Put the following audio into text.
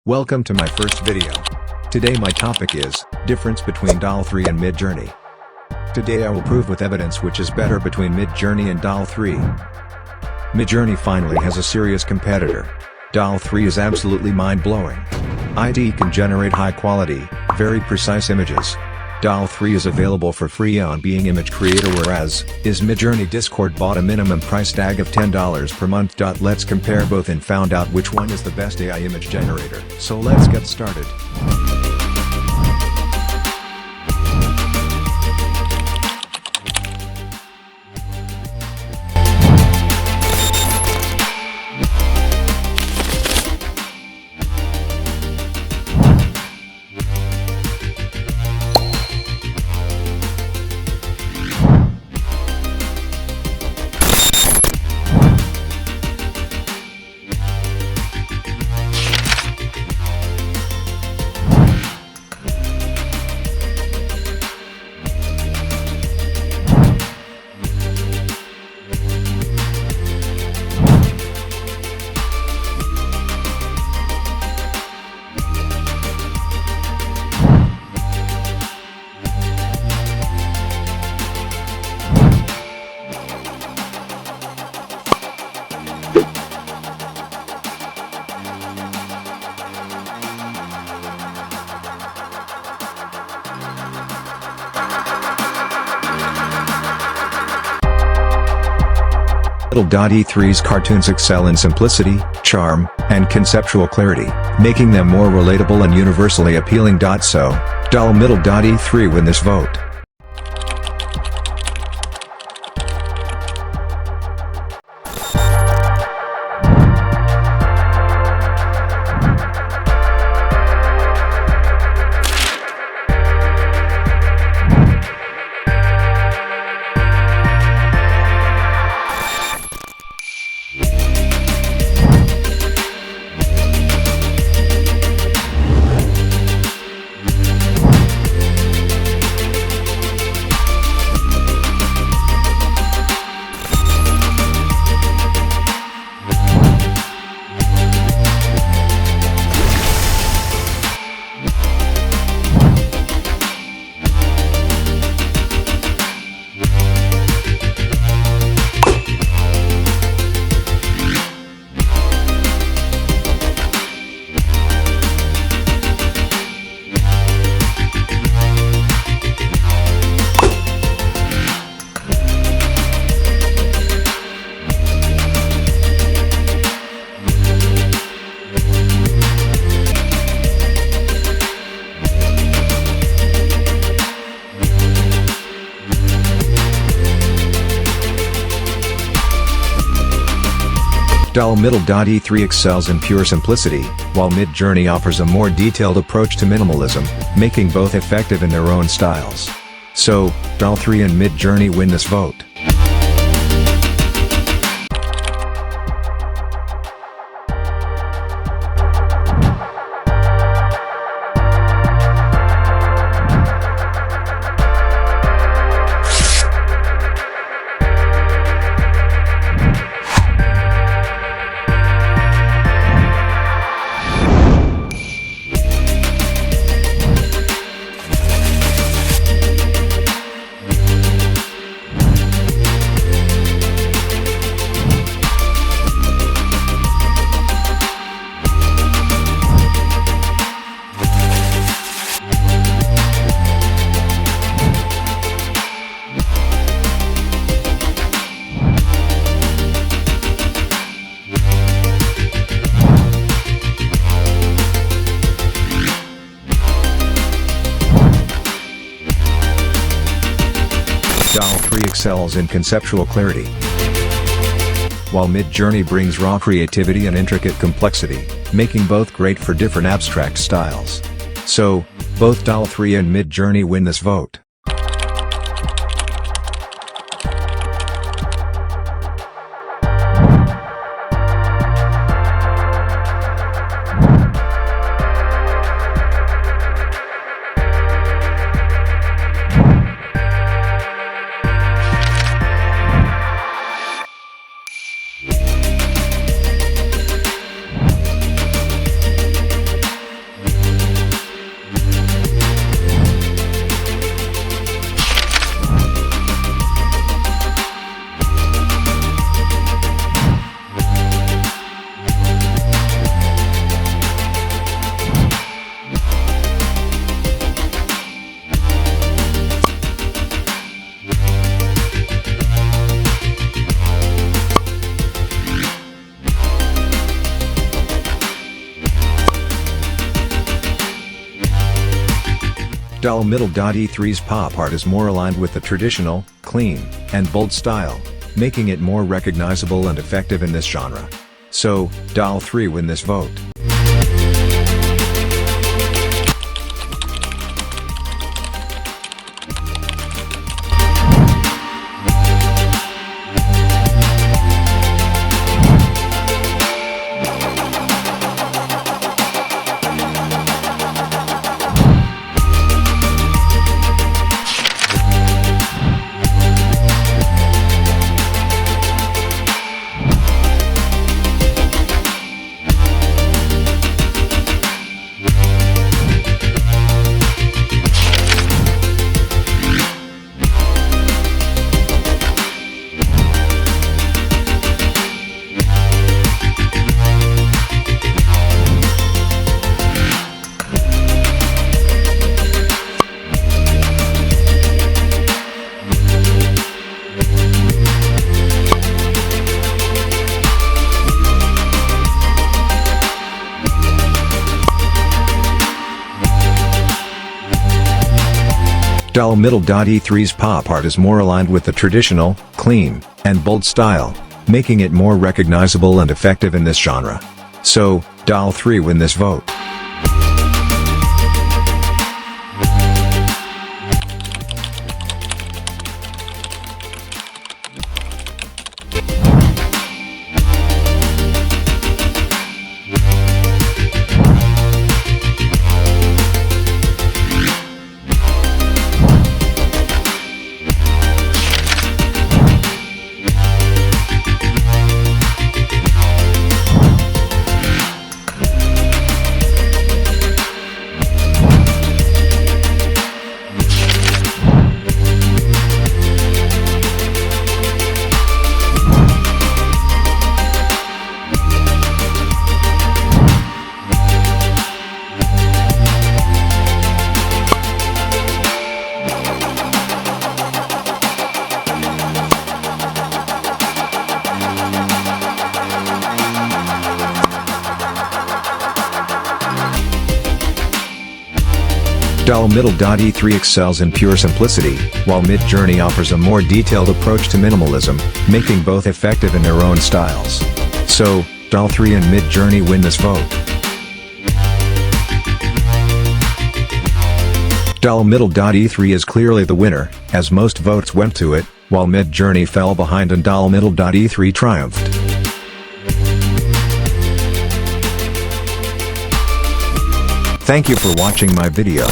Welcome to my first video. Today my topic is, difference between DALL 3 and Midjourney. Today I will prove with evidence which is better between Midjourney and DALL 3. Midjourney finally has a serious competitor. DALL 3 is absolutely mind-blowing. It can generate high-quality, very precise images. DALL 3 is available for free on Being Image Creator, whereas is Midjourney. Discord bought a minimum price tag of $10 per month. Let's compare both and found out which one is the best AI image generator. So let's get started. DALL-E3's cartoons excel in simplicity, charm, and conceptual clarity, making them more relatable and universally appealing. So, DALL-E3 win this vote. DALL-E3 excels in pure simplicity, while Midjourney offers a more detailed approach to minimalism, making both effective in their own styles. So, DALL 3 and Midjourney win this vote. DALL 3 excels in conceptual clarity, while Midjourney brings raw creativity and intricate complexity, making both great for different abstract styles. So, both DALL 3 and Midjourney win this vote. Dull middle. E3's pop art is more aligned with the traditional, clean, and bold style, making it more recognizable and effective in this genre. So, DALL 3 win this vote. Dull middle. E3's pop art is more aligned with the traditional, clean, and bold style, making it more recognizable and effective in this genre. So, DALL 3 win this vote. Dull middle. E3 excels in pure simplicity, while Midjourney offers a more detailed approach to minimalism, making both effective in their own styles. So, DALL 3 and Midjourney win this vote. Dull middle. E3 is clearly the winner, as most votes went to it, while Midjourney fell behind and Dull middle. E3 triumphed. Thank you for watching my video.